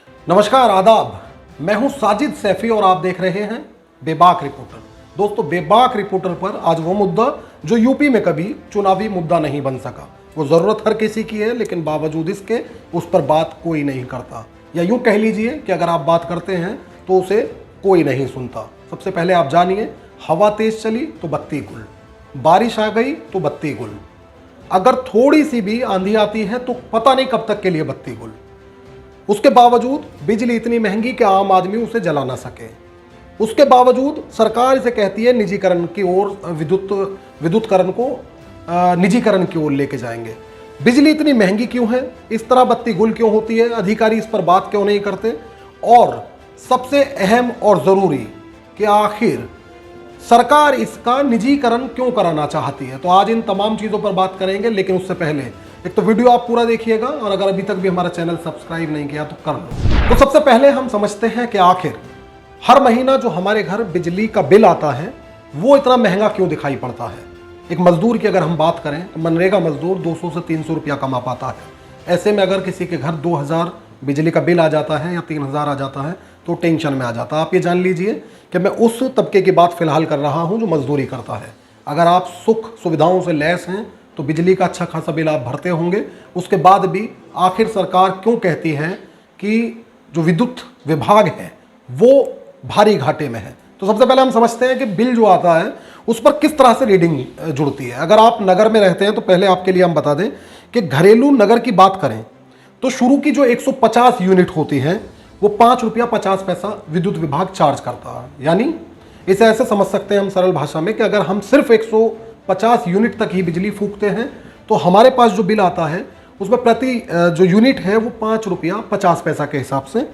नमस्कार, आदाब। मैं हूं साजिद सैफी और आप देख रहे हैं बेबाक रिपोर्टर। दोस्तों, बेबाक रिपोर्टर पर आज वो मुद्दा जो यूपी में कभी चुनावी मुद्दा नहीं बन सका। वो ज़रूरत हर किसी की है, लेकिन बावजूद इसके उस पर बात कोई नहीं करता, या यूं कह लीजिए कि अगर आप बात करते हैं तो उसे कोई नहीं सुनता। सबसे पहले आप जानिए, हवा तेज चली तो बत्ती गुल, बारिश आ गई तो बत्ती गुल, अगर थोड़ी सी भी आंधी आती है तो पता नहीं कब तक के लिए बत्ती गुल। उसके बावजूद बिजली इतनी महंगी कि आम आदमी उसे जला ना सके। उसके बावजूद सरकार इसे कहती है निजीकरण की ओर, विद्युतकरण को निजीकरण की ओर लेके जाएंगे। बिजली इतनी महंगी क्यों है, इस तरह बत्ती गुल क्यों होती है, अधिकारी इस पर बात क्यों नहीं करते, और सबसे अहम और ज़रूरी कि आखिर सरकार इसका निजीकरण क्यों कराना चाहती है। तो आज इन तमाम चीज़ों पर बात करेंगे, लेकिन उससे पहले एक तो वीडियो आप पूरा देखिएगा, और अगर अभी तक भी हमारा चैनल सब्सक्राइब नहीं किया तो कर लो। तो सबसे पहले हम समझते हैं कि आखिर हर महीना जो हमारे घर बिजली का बिल आता है वो इतना महंगा क्यों दिखाई पड़ता है। एक मजदूर की अगर हम बात करें तो मनरेगा मजदूर 200 से 300 रुपया कमा पाता है। ऐसे में अगर किसी के घर 2000 बिजली का बिल आ जाता है या 3000 आ जाता है तो टेंशन में आ जाता है। आप ये जान लीजिए कि मैं उस तबके की बात फिलहाल कर रहा हूँ जो मजदूरी करता है। अगर आप सुख सुविधाओं से लैस हैं तो बिजली का अच्छा खासा बिल आप भरते होंगे। उसके बाद भी आखिर सरकार क्यों कहती है कि जो विद्युत विभाग है वो भारी घाटे में है। तो सबसे पहले हम समझते हैं कि बिल जो आता है उस पर किस तरह से रीडिंग जुड़ती है। अगर आप नगर में रहते हैं तो पहले आपके लिए हम बता दें कि घरेलू नगर की बात करें तो शुरू की जो 150 यूनिट होती हैं वो 5 रुपया 50 पैसा विद्युत विभाग चार्ज करता है। यानी इसे ऐसे समझ सकते हैं हम सरल भाषा में कि अगर हम सिर्फ 150 यूनिट तक ही बिजली फूकते हैं तो हमारे पास जो बिल आता है उसमें प्रति जो यूनिट है वो 5 रुपया 50 पैसा के हिसाब से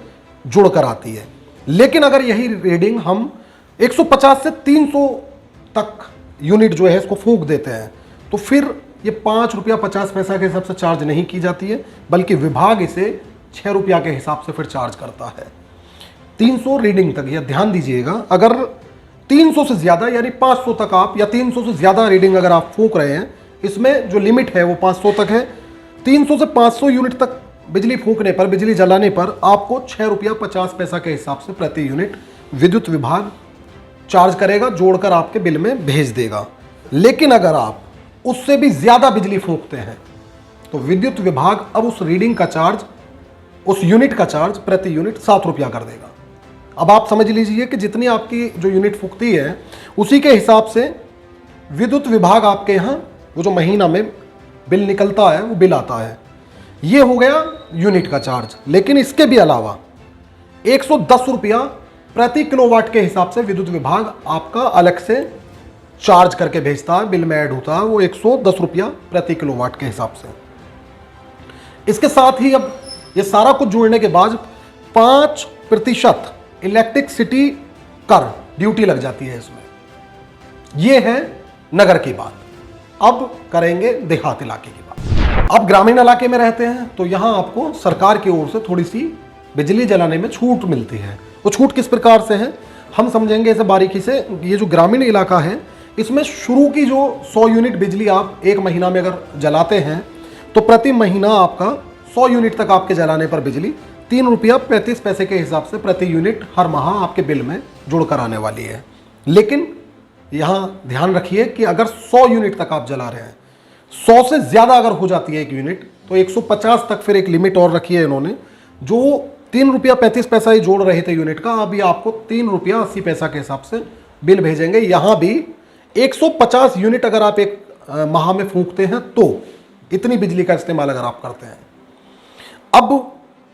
जुड़कर आती है। लेकिन अगर यही रीडिंग हम 150 से 300 तक यूनिट जो है इसको फूंक देते हैं तो फिर ये 5 रुपया 50 पैसा के हिसाब से चार्ज नहीं की जाती है, बल्कि विभाग इसे 6 रुपया के हिसाब से फिर चार्ज करता है 300 रीडिंग तक। यह ध्यान दीजिएगा, अगर 300 से ज़्यादा यानी 500 तक आप, या 300 से ज़्यादा रीडिंग अगर आप फूंक रहे हैं, इसमें जो लिमिट है वो 500 तक है। 300 से 500 यूनिट तक बिजली फूंकने पर, बिजली जलाने पर आपको 6 रुपया 50 पैसा के हिसाब से प्रति यूनिट विद्युत विभाग चार्ज करेगा, जोड़कर आपके बिल में भेज देगा। लेकिन अगर आप उससे भी ज़्यादा बिजली फूंकते हैं तो विद्युत विभाग अब उस रीडिंग का चार्ज, उस यूनिट का चार्ज प्रति यूनिट 7 रुपया कर देगा। अब आप समझ लीजिए कि जितनी आपकी जो यूनिट फूकती है उसी के हिसाब से विद्युत विभाग आपके यहाँ वो जो महीना में बिल निकलता है वो बिल आता है। ये हो गया यूनिट का चार्ज। लेकिन इसके भी अलावा 110 रुपया प्रति किलोवाट के हिसाब से विद्युत विभाग आपका अलग से चार्ज करके भेजता है, बिल में ऐड होता है, वो 110 रुपया प्रति किलोवाट के हिसाब से। इसके साथ ही अब ये सारा कुछ जोड़ने के बाद 5% इलेक्ट्रिसिटी कर ड्यूटी लग जाती है इसमें। यह है नगर की बात। अब करेंगे देहात इलाके की बात। अब ग्रामीण इलाके में रहते हैं तो यहां आपको सरकार की ओर से थोड़ी सी बिजली जलाने में छूट मिलती है। वो छूट किस प्रकार से है हम समझेंगे इसे बारीकी से। ये जो ग्रामीण इलाका है इसमें शुरू की जो 100 यूनिट बिजली आप एक महीना में अगर जलाते हैं तो प्रति महीना आपका 100 यूनिट तक आपके जलाने पर बिजली 3 रुपया 35 पैसे के हिसाब से प्रति यूनिट हर माह आपके बिल में जुड़कर आने वाली है। लेकिन यहाँ ध्यान रखिए कि अगर 100 यूनिट तक आप जला रहे हैं, 100 से ज़्यादा अगर हो जाती है एक यूनिट तो 150 तक फिर एक लिमिट और रखी है इन्होंने। जो 3 रुपया 35 पैसा ही जोड़ रहे थे यूनिट का, अभी आपको 3 रुपया 80 पैसा के हिसाब से बिल भेजेंगे। यहाँ भी 150 यूनिट अगर आप एक माह में फूंकते हैं तो इतनी बिजली का इस्तेमाल अगर आप करते हैं। अब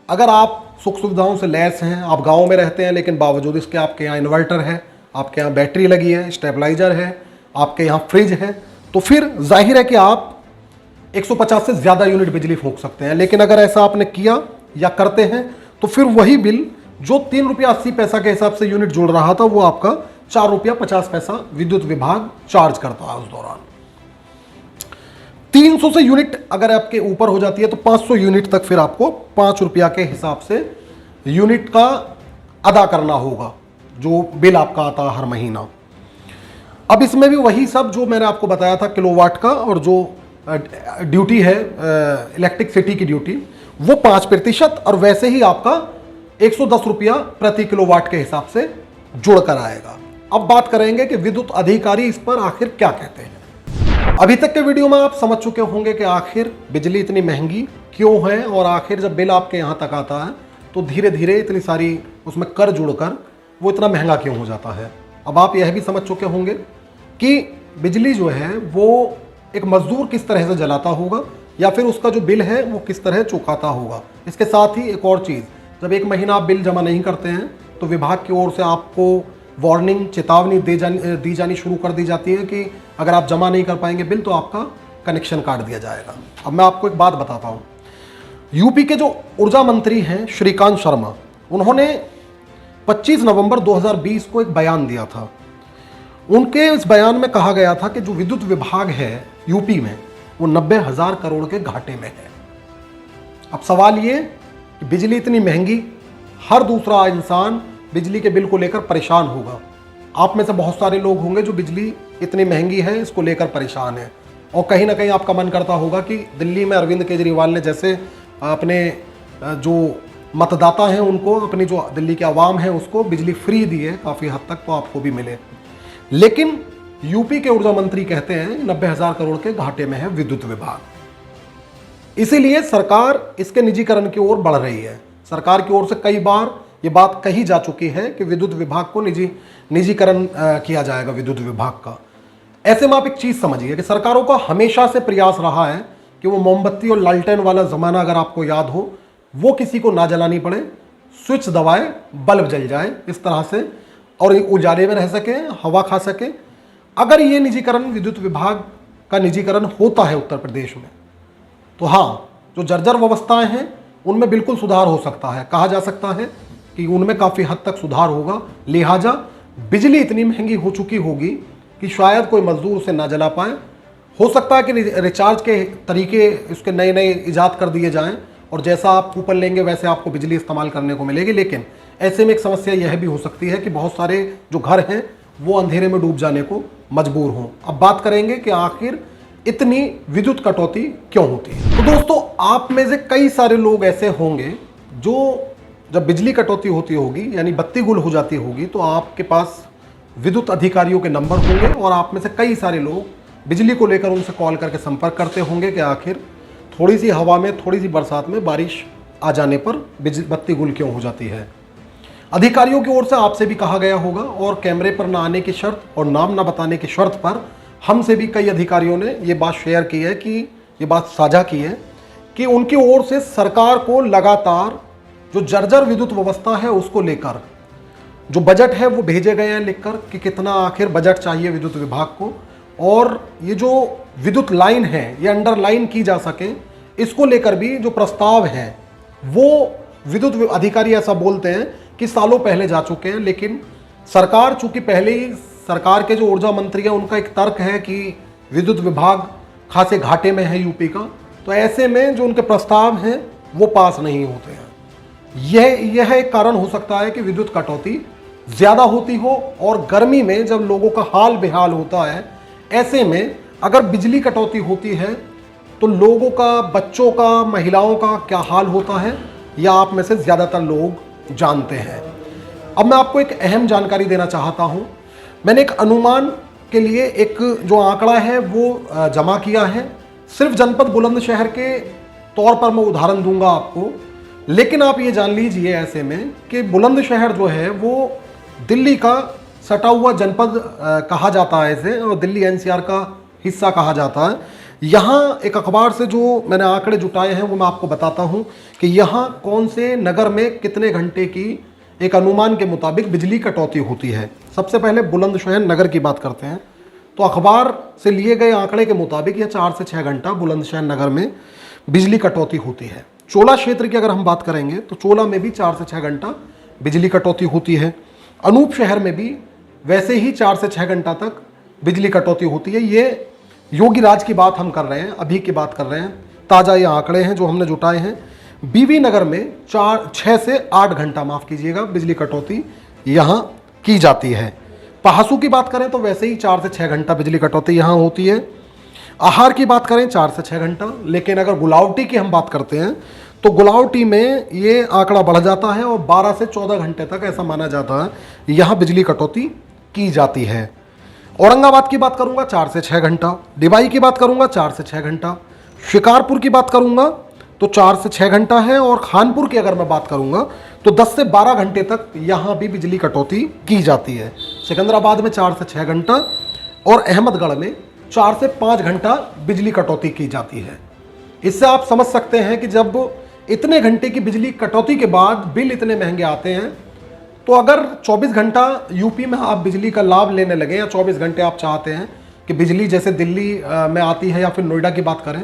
अगर आप सुख सुविधाओं से लैस हैं, आप गांव में रहते हैं, लेकिन बावजूद इसके आपके यहाँ इन्वर्टर है, आपके यहाँ बैटरी लगी है, स्टेबलाइजर है, आपके यहाँ फ्रिज है, तो फिर जाहिर है कि आप 150 से ज़्यादा यूनिट बिजली फूंक सकते हैं। लेकिन अगर ऐसा आपने किया या करते हैं तो फिर वही बिल जो 3 रुपया 80 पैसा के हिसाब से यूनिट जुड़ रहा था वो आपका 4 रुपया 50 पैसा विद्युत विभाग चार्ज करता है उस दौरान। 300 से यूनिट अगर आपके ऊपर हो जाती है तो 500 यूनिट तक फिर आपको 5 रुपया के हिसाब से यूनिट का अदा करना होगा जो बिल आपका आता है हर महीना। अब इसमें भी वही सब जो मैंने आपको बताया था किलोवाट का, और जो ड्यूटी है इलेक्ट्रिसिटी की ड्यूटी वो 5%, और वैसे ही आपका 110 रुपया प्रति किलोवाट के हिसाब से जुड़कर आएगा। अब बात करेंगे कि विद्युत अधिकारी इस पर आखिर क्या कहते हैं। अभी तक के वीडियो में आप समझ चुके होंगे कि आखिर बिजली इतनी महंगी क्यों है, और आखिर जब बिल आपके यहाँ तक आता है तो धीरे धीरे इतनी सारी उसमें कर जुड़कर वो इतना महंगा क्यों हो जाता है। अब आप यह भी समझ चुके होंगे कि बिजली जो है वो एक मजदूर किस तरह से जलाता होगा, या फिर उसका जो बिल है वो किस तरह चुकाता होगा। इसके साथ ही एक और चीज़, जब एक महीना आप बिल जमा नहीं करते हैं तो विभाग की ओर से आपको वार्निंग, चेतावनी दी जानी शुरू कर दी जाती है कि अगर आप जमा नहीं कर पाएंगे बिल तो आपका कनेक्शन काट दिया जाएगा। अब मैं आपको एक बात बताता हूँ। यूपी के जो ऊर्जा मंत्री हैं श्रीकांत शर्मा, उन्होंने 25 नवंबर 2020 को एक बयान दिया था। उनके इस बयान में कहा गया था कि जो विद्युत विभाग है यूपी में वो 90,000 करोड़ के घाटे में है। अब सवाल ये कि बिजली इतनी महंगी, हर दूसरा इंसान बिजली के बिल को लेकर परेशान होगा। आप में से बहुत सारे लोग होंगे जो बिजली इतनी महंगी है इसको लेकर परेशान है, और कहीं ना कहीं आपका मन करता होगा कि दिल्ली में अरविंद केजरीवाल ने जैसे अपने जो मतदाता हैं उनको, अपनी जो दिल्ली की आवाम है उसको बिजली फ्री दी है काफ़ी हद तक, तो आपको भी मिले। लेकिन यूपी के ऊर्जा मंत्री कहते हैं 90,000 करोड़ के घाटे में है विद्युत विभाग। इसीलिए सरकार इसके निजीकरण की ओर बढ़ रही है। सरकार की ओर से कई बार ये बात कही जा चुकी है कि विद्युत विभाग को निजीकरण किया जाएगा विद्युत विभाग का। ऐसे में आप एक चीज़ समझिए कि सरकारों का हमेशा से प्रयास रहा है कि वो मोमबत्ती और लालटेन वाला ज़माना, अगर आपको याद हो, वो किसी को ना जलानी पड़े, स्विच दबाए बल्ब जल जाए इस तरह से, और उजाले में रह सके, हवा खा सके। अगर ये निजीकरण, विद्युत विभाग का निजीकरण होता है उत्तर प्रदेश में, तो हाँ, जो जर्जर व्यवस्थाएं हैं उनमें बिल्कुल सुधार हो सकता है। कहा जा सकता है कि उनमें काफ़ी हद तक सुधार होगा। लिहाजा बिजली इतनी महंगी हो चुकी होगी कि शायद कोई मजदूर उसे ना जला पाए। हो सकता है कि रिचार्ज के तरीके उसके नए नए ईजाद कर दिए जाएं, और जैसा आप कूपन लेंगे वैसे आपको बिजली इस्तेमाल करने को मिलेगी। लेकिन ऐसे में एक समस्या यह भी हो सकती है कि बहुत सारे जो घर हैं वो अंधेरे में डूब जाने को मजबूर हों। अब बात करेंगे कि आखिर इतनी विद्युत कटौती क्यों होती है। तो दोस्तों, आप में से कई सारे लोग ऐसे होंगे जो जब बिजली कटौती होती होगी, यानी बत्ती गुल हो जाती होगी, तो आपके पास विद्युत अधिकारियों के नंबर होंगे, और आप में से कई सारे लोग बिजली को लेकर उनसे कॉल करके संपर्क करते होंगे कि आखिर थोड़ी सी हवा में, थोड़ी सी बरसात में, बारिश आ जाने पर बत्ती गुल क्यों हो जाती है। अधिकारियों की ओर से आपसे भी कहा गया होगा, और कैमरे पर ना आने की शर्त और नाम ना बताने की शर्त पर हमसे भी कई अधिकारियों ने ये बात शेयर की है, कि ये बात साझा की है कि उनकी ओर से सरकार को लगातार जो जर्जर विद्युत व्यवस्था है उसको लेकर जो बजट है वो भेजे गए हैं लिखकर कि कितना आखिर बजट चाहिए विद्युत विभाग को, और ये जो विद्युत लाइन है ये अंडरलाइन की जा सके, इसको लेकर भी जो प्रस्ताव हैं वो विद्युत अधिकारी ऐसा बोलते हैं कि सालों पहले जा चुके हैं। लेकिन सरकार, चूंकि पहले ही सरकार के जो ऊर्जा मंत्री हैं उनका एक तर्क है कि विद्युत विभाग खासे घाटे में है यूपी का, तो ऐसे में जो उनके प्रस्ताव हैं वो पास नहीं होते हैं। यह एक कारण हो सकता है कि विद्युत कटौती ज़्यादा होती हो, और गर्मी में जब लोगों का हाल बेहाल होता है, ऐसे में अगर बिजली कटौती होती है तो लोगों का, बच्चों का, महिलाओं का क्या हाल होता है, या आप में से ज़्यादातर लोग जानते हैं। अब मैं आपको एक अहम जानकारी देना चाहता हूं। मैंने एक अनुमान के लिए एक जो आंकड़ा है वो जमा किया है। सिर्फ जनपद बुलंदशहर के तौर पर मैं उदाहरण दूंगा आपको, लेकिन आप ये जान लीजिए ऐसे में कि बुलंदशहर जो है वो दिल्ली का सटा हुआ जनपद कहा जाता है इसे, और दिल्ली एनसीआर का हिस्सा कहा जाता है। यहाँ एक अखबार से जो मैंने आंकड़े जुटाए हैं वो मैं आपको बताता हूँ कि यहाँ कौन से नगर में कितने घंटे की एक अनुमान के मुताबिक बिजली कटौती होती है। सबसे पहले बुलंदशहर नगर की बात करते हैं, तो अखबार से लिए गए आंकड़े के मुताबिक यह 4 से 6 घंटा बुलंदशहर नगर में बिजली कटौती होती है। चोला क्षेत्र की अगर हम बात करेंगे तो चोला में भी 4 से 6 घंटा बिजली कटौती होती है। अनूप शहर में भी वैसे ही 4 से 6 घंटा तक बिजली कटौती होती है। ये योगी राज की बात हम कर रहे हैं, अभी की बात कर रहे हैं, ताज़ा ये आंकड़े हैं जो हमने जुटाए हैं। बीवी नगर में 6 से 8 घंटा, माफ़ कीजिएगा, बिजली कटौती यहाँ की जाती है। पहासू की बात करें तो वैसे ही 4 से 6 घंटा बिजली कटौती यहाँ होती है। आहार की बात करें 4 से 6 घंटा, लेकिन अगर गुलावटी की हम बात करते हैं तो गुलावटी में ये आंकड़ा बढ़ जाता है और 12 से 14 घंटे तक ऐसा माना जाता है यहाँ बिजली कटौती की जाती है। औरंगाबाद की बात करूंगा 4 से 6 घंटा, डिबाई की बात करूंगा 4 से 6 घंटा, शिकारपुर की बात करूंगा तो 4 से 6 घंटा है, और खानपुर की अगर मैं बात करूंगा तो 10 से 12 घंटे तक यहाँ भी बिजली कटौती की जाती है। सिकंदराबाद में 4 से 6 घंटा और अहमदगढ़ में 4 से 5 घंटा बिजली कटौती की जाती है। इससे आप समझ सकते हैं कि जब इतने घंटे की बिजली कटौती के बाद बिल इतने महंगे आते हैं, तो अगर 24 घंटा यूपी में आप बिजली का लाभ लेने लगे या 24 घंटे आप चाहते हैं कि बिजली जैसे दिल्ली में आती है या फिर नोएडा की बात करें,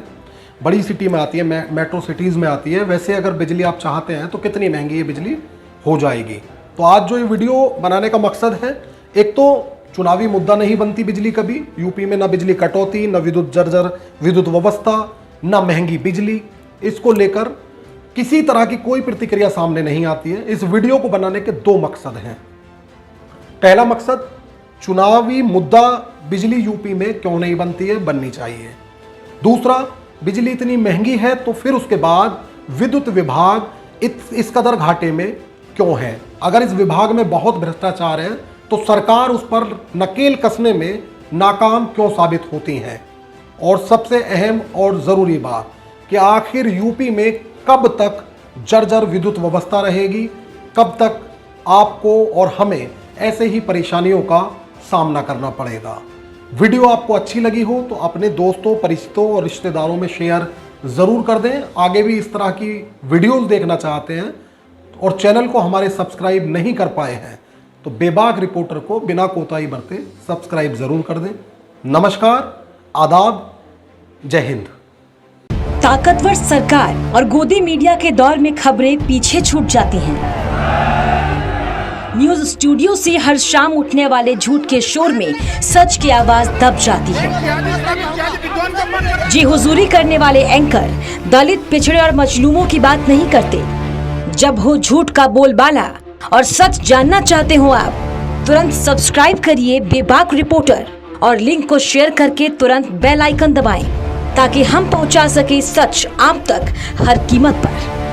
बड़ी सिटी में आती है, मेट्रो सिटीज़ में आती है, वैसे अगर बिजली आप चाहते हैं तो कितनी महंगी ये बिजली हो जाएगी। तो आज जो ये वीडियो बनाने का मकसद है, एक तो चुनावी मुद्दा नहीं बनती बिजली कभी यूपी में, ना बिजली कटौती, ना विद्युत जर्जर विद्युत व्यवस्था, ना महंगी बिजली, इसको लेकर किसी तरह की कोई प्रतिक्रिया सामने नहीं आती है। इस वीडियो को बनाने के 2 मकसद हैं। पहला मकसद, चुनावी मुद्दा बिजली यूपी में क्यों नहीं बनती है, बननी चाहिए। दूसरा, बिजली इतनी महंगी है तो फिर उसके बाद विद्युत विभाग इस कदर घाटे में क्यों है। अगर इस विभाग में बहुत भ्रष्टाचार है तो सरकार उस पर नकेल कसने में नाकाम क्यों साबित होती है। और सबसे अहम और ज़रूरी बात कि आखिर यूपी में कब तक जर्जर विद्युत व्यवस्था रहेगी, कब तक आपको और हमें ऐसे ही परेशानियों का सामना करना पड़ेगा। वीडियो आपको अच्छी लगी हो तो अपने दोस्तों, परिचितों और रिश्तेदारों में शेयर ज़रूर कर दें। आगे भी इस तरह की वीडियोस देखना चाहते हैं और चैनल को हमारे सब्सक्राइब नहीं कर पाए हैं तो बेबाक रिपोर्टर को बिना कोताही बरते सब्सक्राइब ज़रूर कर दें। नमस्कार, आदाब, जय हिंद। ताकतवर सरकार और गोदी मीडिया के दौर में खबरें पीछे छूट जाती हैं। न्यूज स्टूडियो से हर शाम उठने वाले झूठ के शोर में सच की आवाज दब जाती है। जी हुजूरी करने वाले एंकर दलित, पिछड़े और मजलूमों की बात नहीं करते। जब हो झूठ का बोलबाला और सच जानना चाहते हो आप, तुरंत सब्सक्राइब करिए बेबाक रिपोर्टर और लिंक को शेयर करके तुरंत बेल आइकन दबाएं ताकि हम पहुंचा सके सच आप तक हर कीमत पर।